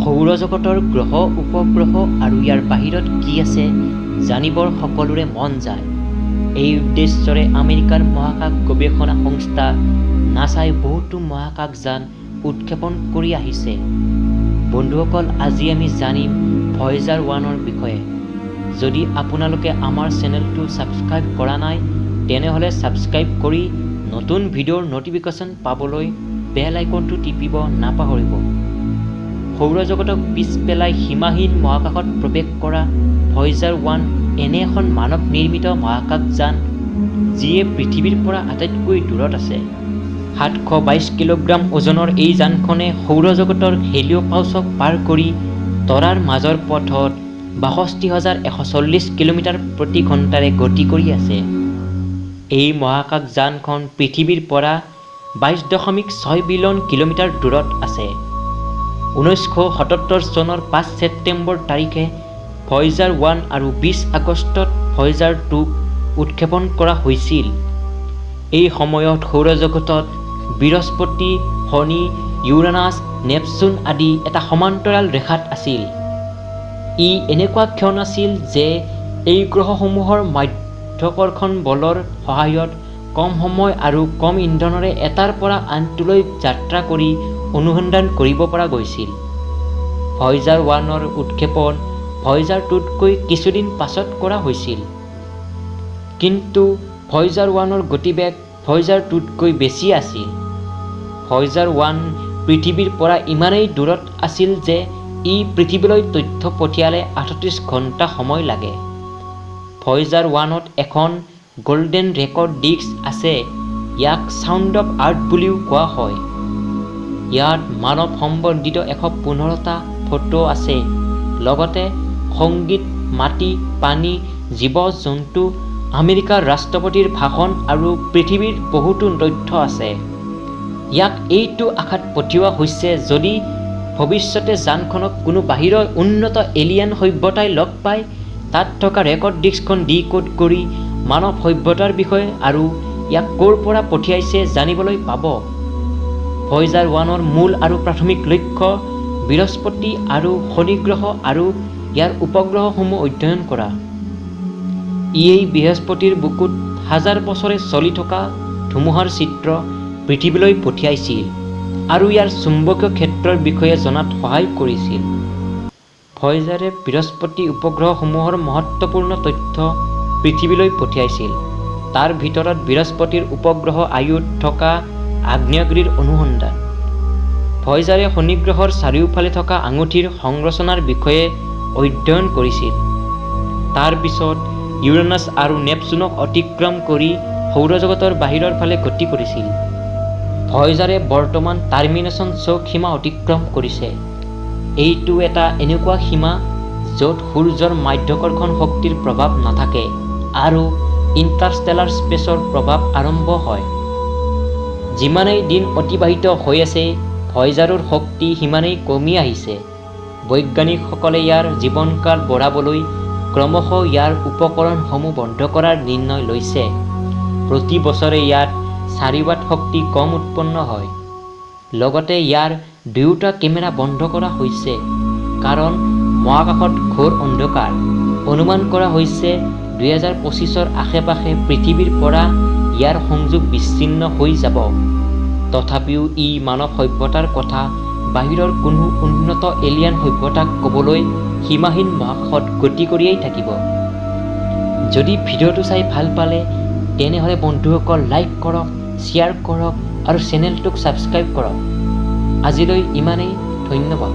সৌৰজগতৰ গ্ৰহ উপগ্ৰহ আৰু ইয়াৰ বাহিৰত কি আছে জানিবৰ সকলোৰে মন যায়। এই উদ্দেশ্যৰে আমেৰিকাৰ মহাকাশ গৱেষণা সংস্থা নাছাই বহুতো মহাকাশযান উৎক্ষেপণ কৰি আহিছে। বন্ধুসকল, আজি আমি জানিম ভয়েজাৰ 1ৰ বিষয়ে। যদি আপোনালোকে আমাৰ চেনেলটো ছাবস্ক্ৰাইব কৰা নাই তেনেহ'লে ছাবস্ক্ৰাইব কৰি নতুন ভিডিঅ'ৰ ন'টিফিকেশ্যন পাবলৈ বেল আইকনটো টিপিব নাপাহৰিব। সৌৰজগতক পিছ পেলাই সীমাহীন মহাকাশত প্ৰৱেশ কৰা ভয়েজাৰ 1 এনে এখন মানৱ নিৰ্মিত মহাকাশযান যিয়ে পৃথিৱীৰ পৰা আটাইতকৈ দূৰত আছে। 722 কিলোগ্ৰাম ওজনৰ এই যানখনে সৌৰজগতৰ হেলিঅ'পাউচক পাৰ কৰি তৰাৰ মাজৰ পথত ৬২,১৪০ কিলোমিটাৰ প্ৰতি ঘণ্টাৰে গতি কৰি আছে। এই মহাকাশযানখন পৃথিৱীৰ পৰা ২২.৬ বিলিয়ন কিলোমিটাৰ দূৰত আছে। ১৯৭৭ চনৰ ৫ ছেপ্টেম্বৰ তাৰিখে ভয়েজাৰ 1 আৰু ২০ আগষ্টত ভয়েজাৰ 2ক উৎক্ষেপণ কৰা হৈছিল। এই সময়ত সৌৰজগতত বৃহস্পতি, শনি, ইউৰেনাছ, নেপচুন আদি এটা সমান্তৰাল ৰেখাত আছিল। ই এনেকুৱা ক্ষণ আছিল যে এই গ্ৰহসমূহৰ মাধ্যাকৰ্ষণ বলৰ সহায়ত কম সময় আৰু কম ইন্ধনেৰে এটাৰ পৰা আনটোলৈ যাত্ৰা কৰি অনুসন্ধান কৰিব পৰা গৈছিল। ভয়েজাৰ 1ৰ উৎক্ষেপণ ভয়েজাৰ 2তকৈ কিছুদিন পাছত কৰা হৈছিল। কিন্তু ভয়েজাৰ 1ৰ গতিবেগ ভয়েজাৰ 2তকৈ বেছি আছিল। ভয়েজাৰ 1 পৃথিৱীৰ পৰা ইমানেই দূৰত আছিল যে ই পৃথিৱীলৈ তথ্য পঠিয়ালে ৩৮ ঘণ্টা সময় লাগে। ভয়েজাৰ 1ত এখন গল্ডেন ৰেকৰ্ড ডিস্ক আছে। ইয়াক ছাউণ্ড অৱ আৰ্থ বুলিও কোৱা হয়। ইয়াত মানৱ সম্বন্ধিত ১১৫টা ফটো আছে। লগতে সংগীত, মাটি, পানী, জীৱ-জন্তু, আমেৰিকাৰ ৰাষ্ট্ৰপতিৰ ভাষণ আৰু পৃথিৱীৰ বহুতো তথ্য আছে। ইয়াক এইটো আশাত পঠিওৱা হৈছে যদি ভৱিষ্যতে যানখনক কোনো বাহিৰৰ উন্নত এলিয়েন সভ্যতাই লগ পায়, তাত থকা ৰেকৰ্ড ডিস্কখন ডিকোড কৰি মানৱ সভ্যতাৰ বিষয়ে আৰু ইয়াক ক'ৰ পৰা পঠিয়াইছে জানিবলৈ পাব। ভয়েজাৰ 1ৰ মূল আৰু প্ৰাথমিক লক্ষ্য বৃহস্পতি আৰু শনি গ্ৰহ আৰু ইয়াৰ উপগ্ৰহসমূহ অধ্যয়ন কৰা। এই বৃহস্পতিৰ বুকুত হাজাৰ বছৰে চলি থকা ধুমুহাৰ চিত্ৰ পৃথিৱীলৈ পঠিয়াইছিল আৰু ইয়াৰ চুম্বকীয় ক্ষেত্ৰৰ বিষয়ে জনাত সহায় কৰিছিল। ভয়েজাৰে বৃহস্পতি উপগ্ৰহসমূহৰ মহত্বপূৰ্ণ তথ্য পৃথিৱীলৈ পঠিয়াইছিল। তাৰ ভিতৰত বৃহস্পতিৰ উপগ্ৰহ আয়ুত থকা আগ্নেয়গিৰিৰ অনুসন্ধান। ভয়েজাৰে শনি গ্ৰহৰ চাৰিওফালে থকা আঙুঠিৰ সংৰচনাৰ বিষয়ে অধ্যয়ন কৰিছিল। তাৰ পিছত ইউৰেনাছ আৰু নেপচুনক অতিক্ৰম কৰি সৌৰজগতৰ বাহিৰৰ ফালে গতি কৰিছিল। ভয়েজাৰে বৰ্তমান টাৰ্মিনেশ্যন চক সীমা অতিক্ৰম কৰিছে। এইটো এটা এনেকুৱা সীমা য'ত সূৰ্যৰ মাধ্যাকৰ্ষণ শক্তিৰ প্ৰভাৱ নাথাকে আৰু ইণ্টাৰষ্টেলাৰ স্পেচৰ প্ৰভাৱ আৰম্ভ হয়। যিমানেই দিন অতিবাহিত হৈ আছে, ভয়েজাৰৰ শক্তি সিমানেই কমি আহিছে। বৈজ্ঞানিকসকলে ইয়াৰ জীৱনকাল বঢ়াবলৈ ক্ৰমশঃ ইয়াৰ উপকৰণসমূহ বন্ধ কৰাৰ নিৰ্ণয় লৈছে। প্ৰতি বছৰে ইয়াত ৪ ৱাট শক্তি কম উৎপন্ন হয়। লগতে ইয়াৰ দুয়োটা কেমেৰা বন্ধ কৰা হৈছে কাৰণ মহাকাশত ঘোৰ অন্ধকাৰ। অনুমান কৰা হৈছে ২০২৫ৰ আশে-পাশে পৃথিৱীৰ পৰা ইয়াৰ সংযোগ বিচ্ছিন্ন হৈ যাব। তথাপিও ই মানৱ সভ্যতাৰ কথা বাহিৰৰ কোনো উন্নত এলিয়েন সভ্যতাক ক'বলৈ সীমাহীন মহাকাশত গতি কৰিয়েই থাকিব। যদি ভিডিঅ'টো চাই ভাল পালে তেনেহ'লে বন্ধুসকল লাইক কৰক, শ্বেয়াৰ কৰক আৰু চেনেলটোক ছাবস্ক্ৰাইব কৰক। আজিলৈ ইমানেই, ধন্যবাদ।